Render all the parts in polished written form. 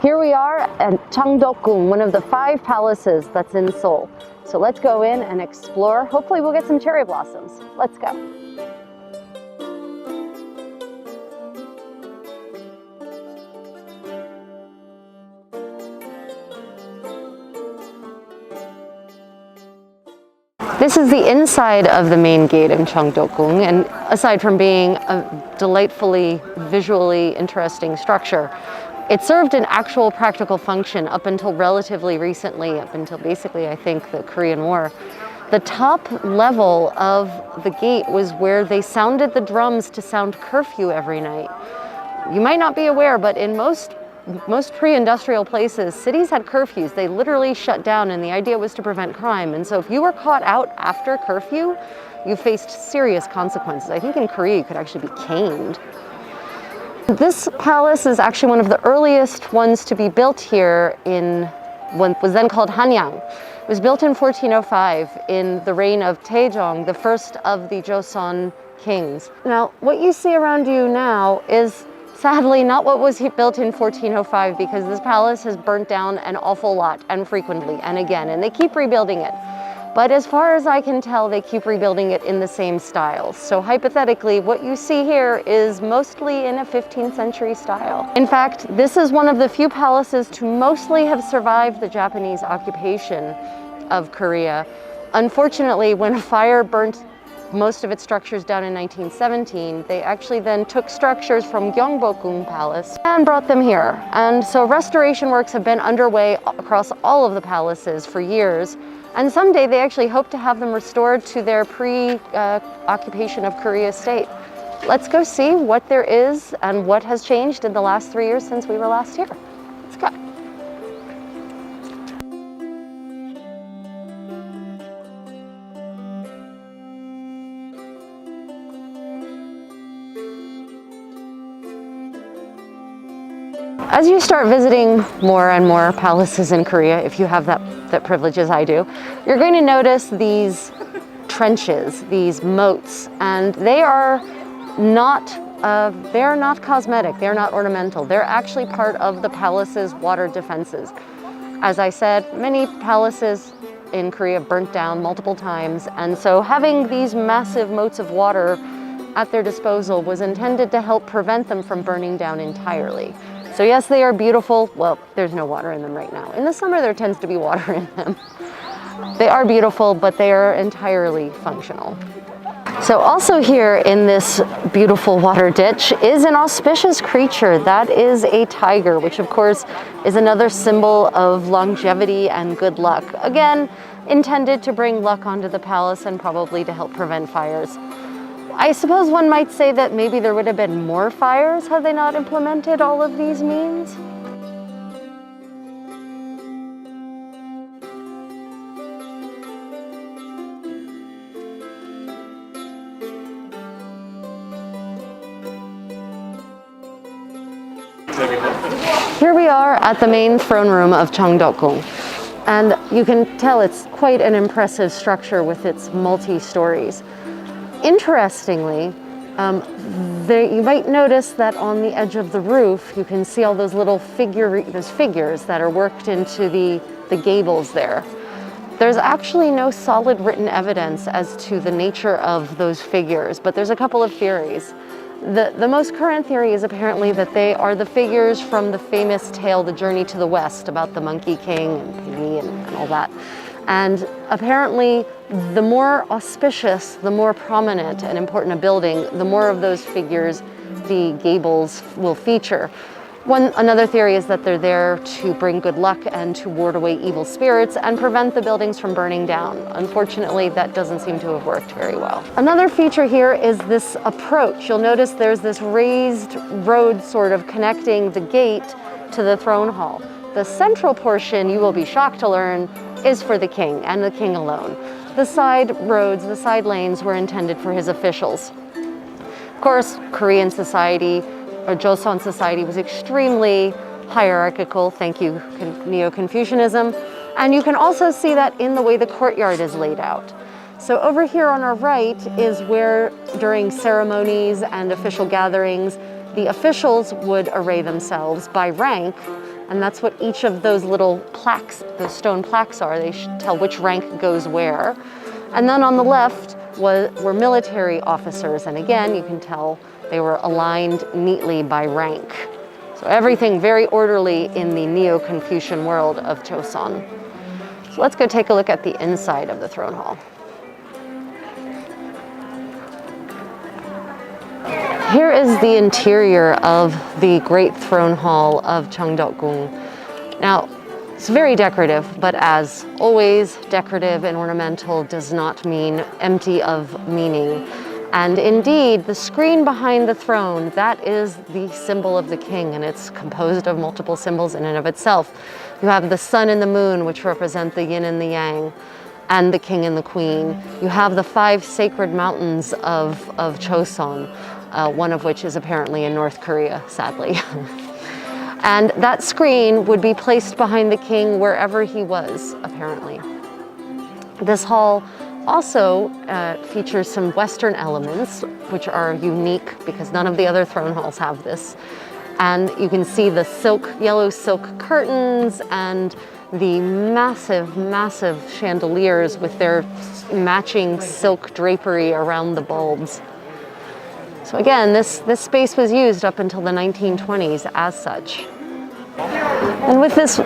Here we are at Changdeokgung, one of the 5 palaces that's in Seoul. So let's go in and explore. Hopefully we'll get some cherry blossoms. Let's go. This is the inside of the main gate in Changdeokgung, and aside from being a delightfully visually interesting structure, it served an actual practical function up until relatively recently, up until basically, I think, the Korean War. The top level of the gate was where they sounded the drums to sound curfew every night. You might not be aware, but in most pre-industrial places, cities had curfews. They literally shut down, and the idea was to prevent crime. And so if you were caught out after curfew, you faced serious consequences. I think in Korea you could actually be caned. This palace is actually one of the earliest ones to be built here in what was then called Hanyang. It was built in 1405 in the reign of Taejong, the first of the Joseon kings. Now, what you see around you now is sadly not what was built in 1405, because this palace has burnt down an awful lot and frequently and again, and they keep rebuilding it. But as far as I can tell, they keep rebuilding it in the same style. So hypothetically, what you see here is mostly in a 15th century style. In fact, this is one of the few palaces to mostly have survived the Japanese occupation of Korea. Unfortunately, when a fire burnt most of its structures down in 1917, they actually then took structures from Changdeokgung Palace and brought them here. And so restoration works have been underway across all of the palaces for years. And someday they actually hope to have them restored to their pre-occupation of Korea state. Let's go see what there is and what has changed in the last 3 years since we were last here. Let's go. As you start visiting more and more palaces in Korea, if you have that privilege as I do, you're going to notice these trenches, these moats, and they are not cosmetic, they're not ornamental. They're actually part of the palace's water defenses. As I said, many palaces in Korea burnt down multiple times, and so having these massive moats of water at their disposal was intended to help prevent them from burning down entirely. So yes, they are beautiful. Well, there's no water in them right now. In the summer, there tends to be water in them. They are beautiful, but they are entirely functional. So also here in this beautiful water ditch is an auspicious creature. That is a tiger, which of course is another symbol of longevity and good luck. Again, intended to bring luck onto the palace and probably to help prevent fires. I suppose one might say that maybe there would have been more fires had they not implemented all of these means. Here we are at the main throne room of Changdeokgung, and you can tell it's quite an impressive structure with its multi-stories. Interestingly, you might notice that on the edge of the roof, you can see all those little figures that are worked into the gables there. There's actually no solid written evidence as to the nature of those figures, but there's a couple of theories. The most current theory is apparently that they are the figures from the famous tale, The Journey to the West, about the Monkey King and Piggy and all that. And apparently, the more auspicious, the more prominent and important a building, the more of those figures the gables will feature. Another theory is that they're there to bring good luck and to ward away evil spirits and prevent the buildings from burning down. Unfortunately, that doesn't seem to have worked very well. Another feature here is this approach. You'll notice there's this raised road sort of connecting the gate to the throne hall. The central portion, you will be shocked to learn, is for the king and the king alone. The side roads, the side lanes were intended for his officials. Of course, Korean society, or Joseon society, was extremely hierarchical, thank you, Neo-Confucianism. And you can also see that in the way the courtyard is laid out. So over here on our right is where, during ceremonies and official gatherings, the officials would array themselves by rank And that's what each of those little plaques, those stone plaques are. They tell which rank goes where. And then on the left were military officers. And again, you can tell they were aligned neatly by rank. So everything very orderly in the Neo-Confucian world of Joseon. So let's go take a look at the inside of the throne hall. Here is the interior of the great throne hall of Changdeokgung. Now, it's very decorative, but as always, decorative and ornamental does not mean empty of meaning. And indeed, the screen behind the throne, that is the symbol of the king, and it's composed of multiple symbols in and of itself. You have the sun and the moon, which represent the yin and the yang, and the king and the queen. You have the 5 sacred mountains of Joseon, one of which is apparently in North Korea, sadly. And that screen would be placed behind the king wherever he was, apparently. This hall also features some Western elements, which are unique because none of the other throne halls have this. And you can see the yellow silk curtains and the massive, massive chandeliers with their matching silk drapery around the bulbs. So again, this space was used up until the 1920s as such. And with this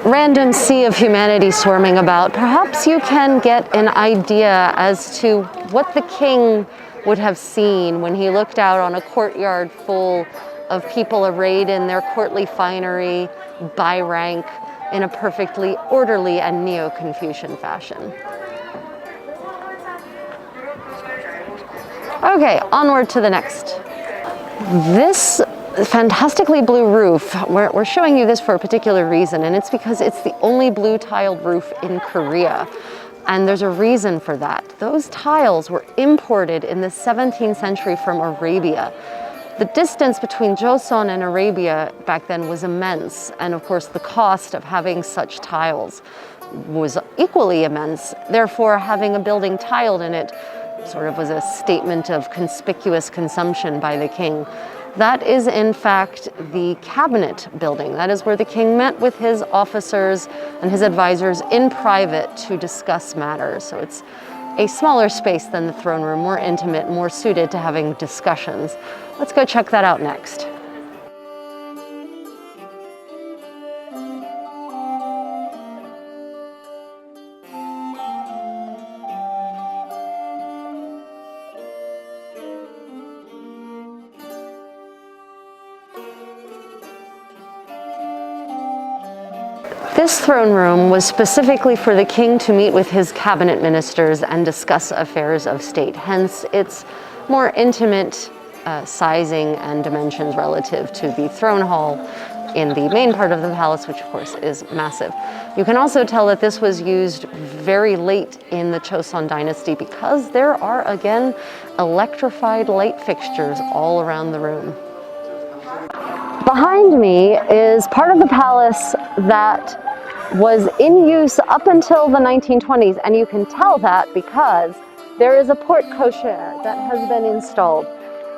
random sea of humanity swarming about, perhaps you can get an idea as to what the king would have seen when he looked out on a courtyard full of people arrayed in their courtly finery, by rank, in a perfectly orderly and Neo-Confucian fashion. Okay, onward to the next. This fantastically blue roof, we're showing you this for a particular reason, and it's because it's the only blue tiled roof in Korea. And there's a reason for that. Those tiles were imported in the 17th century from Arabia. The distance between Joseon and Arabia back then was immense, and of course the cost of having such tiles was equally immense. Therefore, having a building tiled in it sort of was a statement of conspicuous consumption by the king. That is in fact the cabinet building. That is where the king met with his officers and his advisors in private to discuss matters. So it's a smaller space than the throne room, more intimate, more suited to having discussions. Let's go check that out next. This throne room was specifically for the king to meet with his cabinet ministers and discuss affairs of state. Hence, its more intimate sizing and dimensions relative to the throne hall in the main part of the palace, which of course is massive. You can also tell that this was used very late in the Joseon dynasty because there are, again, electrified light fixtures all around the room. Behind me is part of the palace that was in use up until the 1920s, and you can tell that because there is a porte cochere that has been installed.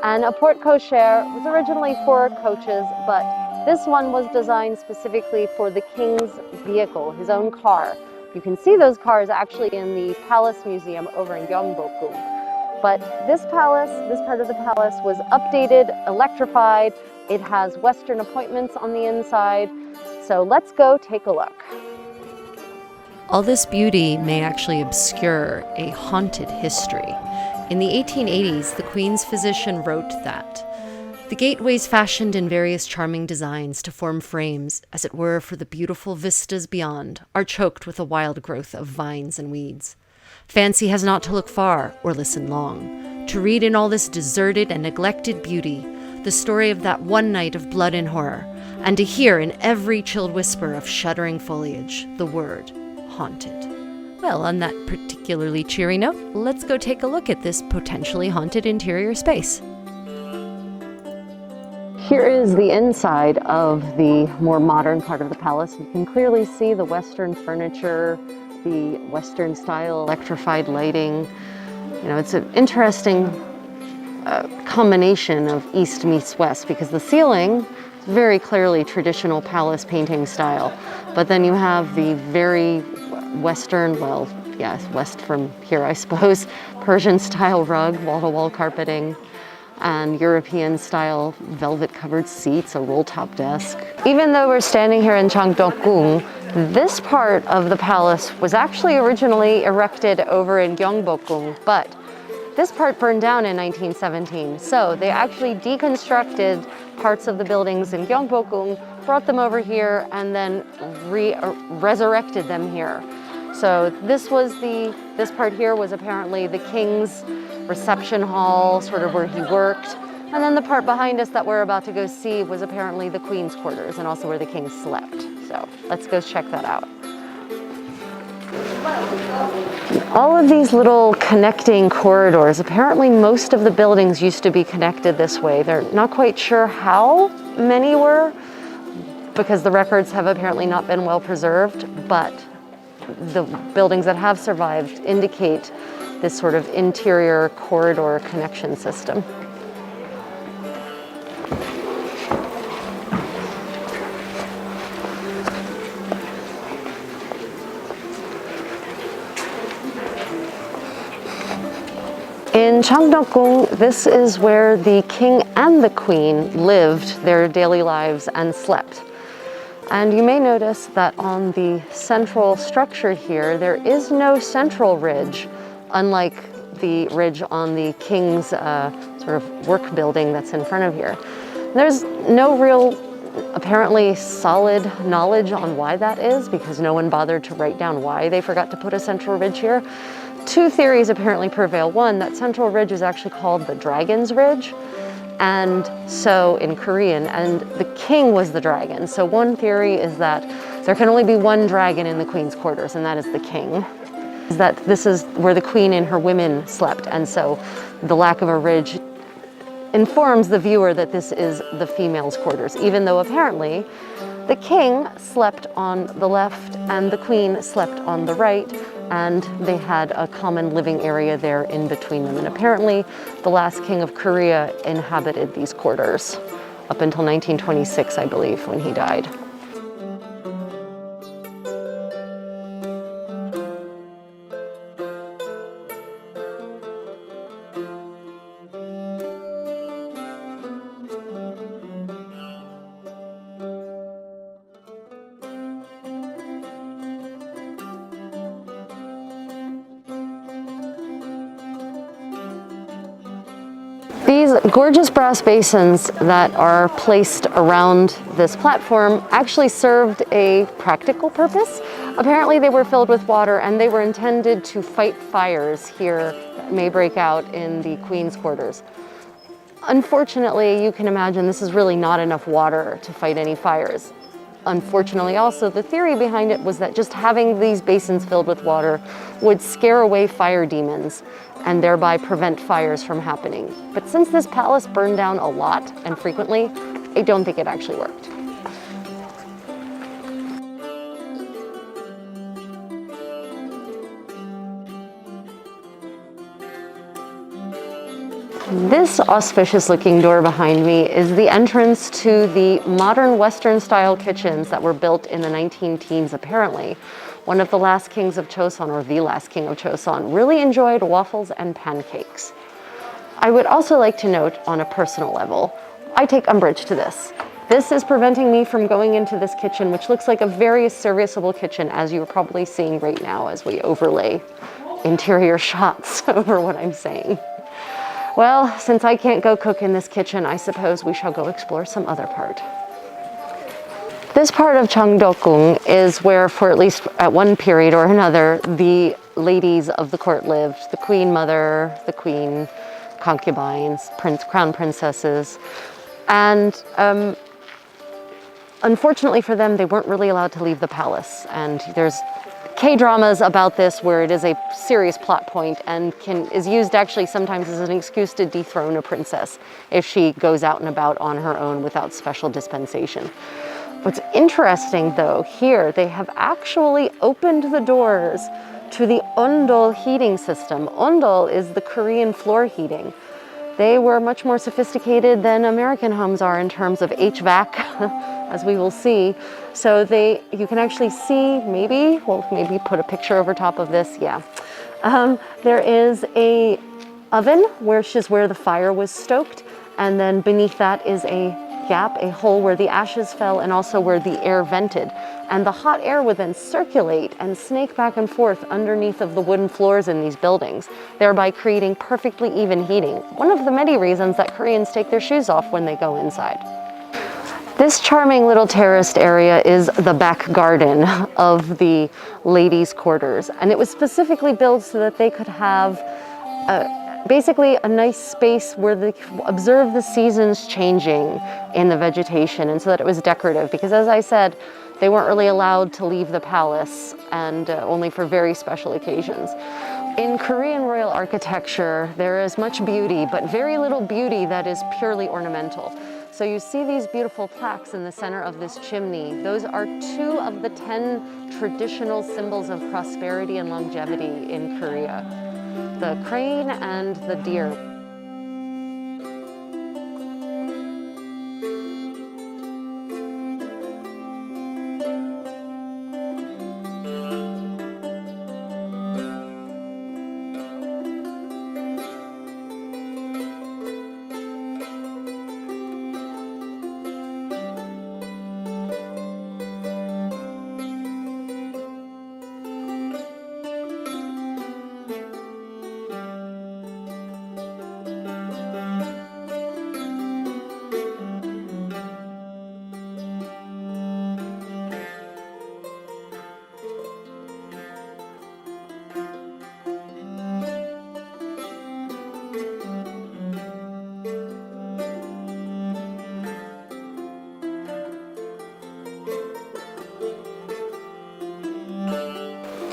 And a porte cochere was originally for coaches, but this one was designed specifically for the king's vehicle, his own car. You can see those cars actually in the Palace Museum over in Chengdukung. But this palace, this part of the palace, was updated, electrified. It has Western appointments on the inside. So let's go take a look. All this beauty may actually obscure a haunted history. In the 1880s, the Queen's physician wrote that the gateways fashioned in various charming designs to form frames, as it were, for the beautiful vistas beyond, are choked with a wild growth of vines and weeds. Fancy has not to look far or listen long to read in all this deserted and neglected beauty the story of that one night of blood and horror, and to hear in every chilled whisper of shuddering foliage the word haunted. Well, on that particularly cheery note, let's go take a look at this potentially haunted interior space. Here is the inside of the more modern part of the palace. You can clearly see the Western furniture, the Western style electrified lighting. You know, it's an interesting combination of East meets West because the ceiling very clearly traditional palace painting style. But then you have the very Western, well, yes, west from here, I suppose, Persian style rug, wall-to-wall carpeting, and European style velvet covered seats, a roll top desk. Even though we're standing here in Changdeokgung, this part of the palace was actually originally erected over in Gyeongbokgung, but this part burned down in 1917. So they actually deconstructed parts of the buildings in Gyeongbokgung, brought them over here, and then resurrected them here. So this part here was apparently the king's reception hall, sort of where he worked. And then the part behind us that we're about to go see was apparently the queen's quarters and also where the king slept. So let's go check that out. All of these little connecting corridors, apparently most of the buildings used to be connected this way. They're not quite sure how many were, because the records have apparently not been well preserved, but the buildings that have survived indicate this sort of interior corridor connection system. In Changdeokgung, this is where the king and the queen lived their daily lives and slept. And you may notice that on the central structure here, there is no central ridge, unlike the ridge on the king's sort of work building that's in front of here. There's no real, apparently solid knowledge on why that is, because no one bothered to write down why they forgot to put a central ridge here. Two theories apparently prevail. One, that central ridge is actually called the Dragon's Ridge, and so in Korean, and the king was the dragon. So one theory is that there can only be one dragon in the queen's quarters, and that is the king. That this is where the queen and her women slept, and so the lack of a ridge informs the viewer that this is the female's quarters, even though apparently the king slept on the left and the queen slept on the right, and they had a common living area there in between them. And apparently the last king of Korea inhabited these quarters up until 1926, I believe, when he died. These gorgeous brass basins that are placed around this platform actually served a practical purpose. Apparently they were filled with water and they were intended to fight fires here that may break out in the queen's quarters. Unfortunately, you can imagine this is really not enough water to fight any fires. Unfortunately, also, the theory behind it was that just having these basins filled with water would scare away fire demons and thereby prevent fires from happening. But since this palace burned down a lot and frequently, I don't think it actually worked. This auspicious looking door behind me is the entrance to the modern Western style kitchens that were built in the 19-teens apparently. One of the last kings of Choson, or the last king of Choson, really enjoyed waffles and pancakes. I would also like to note on a personal level, I take umbrage to this. This is preventing me from going into this kitchen, which looks like a very serviceable kitchen, as you're probably seeing right now as we overlay interior shots over what I'm saying. Well, since I can't go cook in this kitchen, I suppose we shall go explore some other part. This part of Changdeokgung is where, for at least at one period or another, the ladies of the court lived. The queen mother, the queen concubines, crown princesses. And unfortunately for them, they weren't really allowed to leave the palace. And there's K-dramas about this where it is a serious plot point and is used actually sometimes as an excuse to dethrone a princess if she goes out and about on her own without special dispensation. What's interesting though, here they have actually opened the doors to the Ondol heating system. Ondol is the Korean floor heating. they were much more sophisticated than American homes are in terms of HVAC, as we will see. So you can actually see, maybe put a picture over top of this, yeah. There is a oven, which is where the fire was stoked, and then beneath that is a gap, a hole where the ashes fell and also where the air vented. And the hot air would then circulate and snake back and forth underneath of the wooden floors in these buildings, thereby creating perfectly even heating. One of the many reasons that Koreans take their shoes off when they go inside. This charming little terraced area is the back garden of the ladies' quarters, and it was specifically built so that they could have basically a nice space where they observe the seasons changing in the vegetation, and so that it was decorative, because as I said, they weren't really allowed to leave the palace, and only for very special occasions. In Korean royal architecture, there is much beauty, but very little beauty that is purely ornamental. So you see these beautiful plaques in the center of this chimney. Those are 2 of the 10 traditional symbols of prosperity and longevity in Korea: the crane and the deer.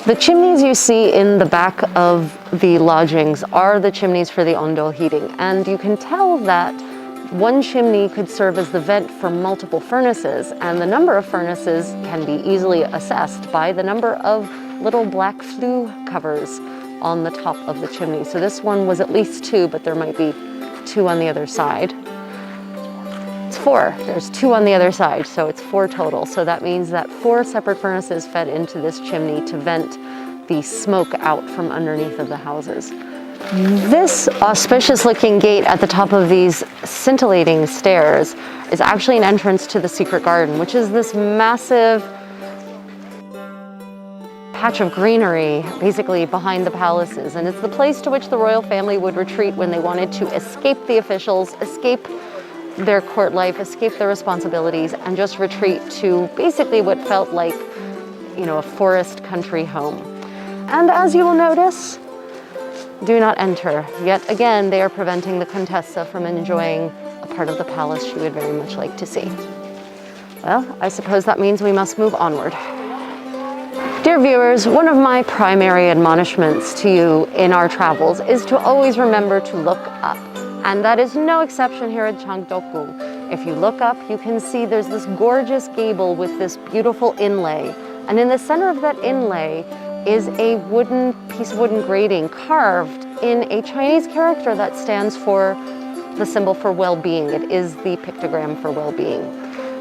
The chimneys you see in the back of the lodgings are the chimneys for the Ondol heating, and you can tell that one chimney could serve as the vent for multiple furnaces, and the number of furnaces can be easily assessed by the number of little black flue covers on the top of the chimney. So this one was at least 2, but there might be 2 on the other side. It's 4. There's 2 on the other side, so it's 4 total. So that means that 4 separate furnaces fed into this chimney to vent the smoke out from underneath of the houses. This auspicious-looking gate at the top of these scintillating stairs is actually an entrance to the secret garden, which is this massive patch of greenery basically behind the palaces, and it's the place to which the royal family would retreat when they wanted to escape the officials, escape their court life, escape their responsibilities, and just retreat to basically what felt like, a forest country home. And as you will notice, do not enter. Yet again, they are preventing the Contessa from enjoying a part of the palace she would very much like to see. Well, I suppose that means we must move onward. Dear viewers, one of my primary admonishments to you in our travels is to always remember to look up. And that is no exception here at Changdeokgung. If you look up, you can see there's this gorgeous gable with this beautiful inlay. And in the center of that inlay is a piece of wooden grating carved in a Chinese character that stands for the symbol for well-being. It is the pictogram for well-being.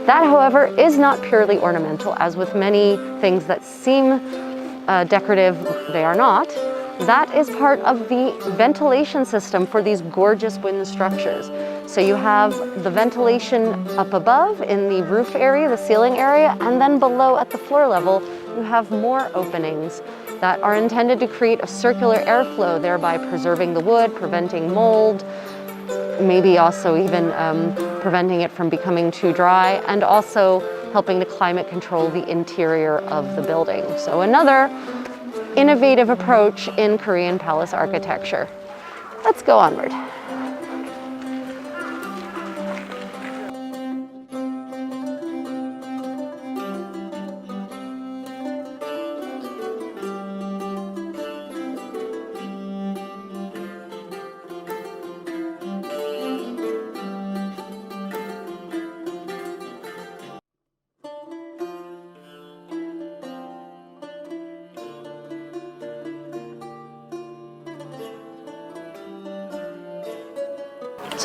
That, however, is not purely ornamental. As with many things that seem decorative, they are not. That is part of the ventilation system for these gorgeous wooden structures. So you have the ventilation up above in the roof area, the ceiling area, and then below at the floor level, you have more openings that are intended to create a circular airflow, thereby preserving the wood, preventing mold, maybe also even preventing it from becoming too dry, and also helping to climate control the interior of the building. So another innovative approach in Korean palace architecture. Let's go onward.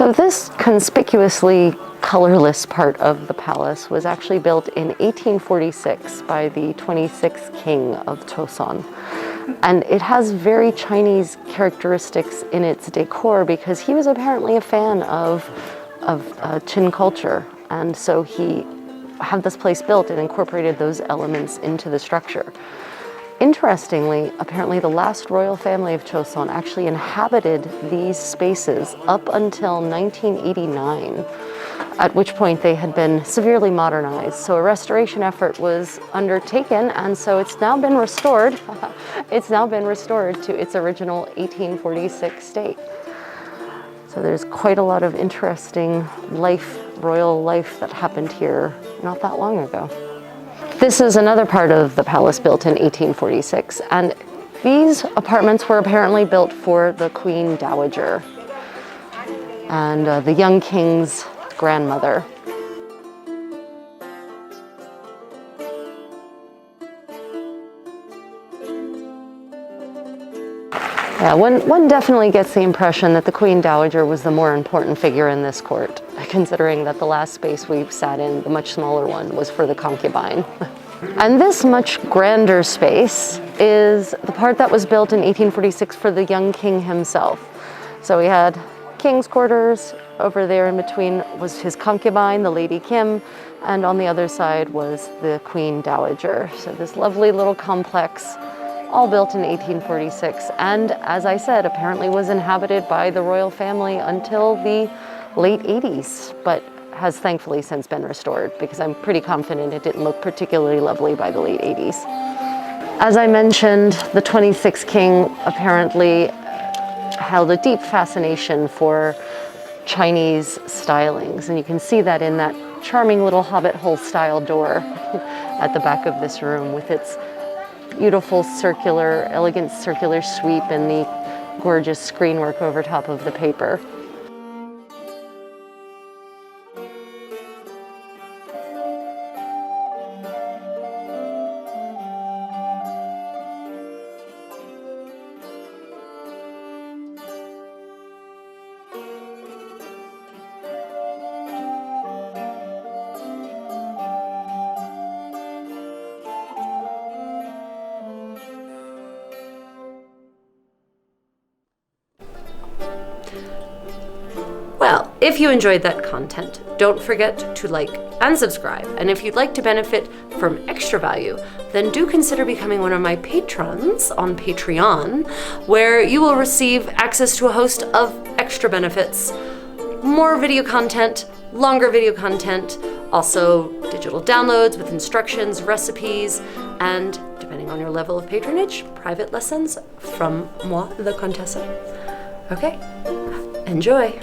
So this conspicuously colorless part of the palace was actually built in 1846 by the 26th king of Joseon. And it has very Chinese characteristics in its decor because he was apparently a fan of Qin culture. And so he had this place built and incorporated those elements into the structure. Interestingly, apparently the last royal family of Joseon actually inhabited these spaces up until 1989, at which point they had been severely modernized. So a restoration effort was undertaken, and so it's now been restored. It's now been restored to its original 1846 state. So there's quite a lot of interesting life, royal life that happened here not that long ago. This is another part of the palace built in 1846, and these apartments were apparently built for the Queen Dowager and the young king's grandmother. Yeah, one definitely gets the impression that the Queen Dowager was the more important figure in this court, considering that the last space we sat in, the much smaller one, was for the concubine. And this much grander space is the part that was built in 1846 for the young king himself. So we had king's quarters. Over there in between was his concubine, the Lady Kim, and on the other side was the Queen Dowager. So this lovely little complex, all built in 1846, and as I said, apparently was inhabited by the royal family until the late 80s, but has thankfully since been restored because I'm pretty confident it didn't look particularly lovely by the late 80s. As I mentioned, the 26th king apparently held a deep fascination for Chinese stylings, and you can see that in that charming little hobbit hole style door at the back of this room with its beautiful circular, elegant circular sweep and the gorgeous screenwork over top of the paper. Well, if you enjoyed that content, don't forget to like and subscribe. And if you'd like to benefit from extra value, then do consider becoming one of my patrons on Patreon, where you will receive access to a host of extra benefits, more video content, longer video content, also digital downloads with instructions, recipes, and depending on your level of patronage, private lessons from moi, the Contessa. Okay, enjoy.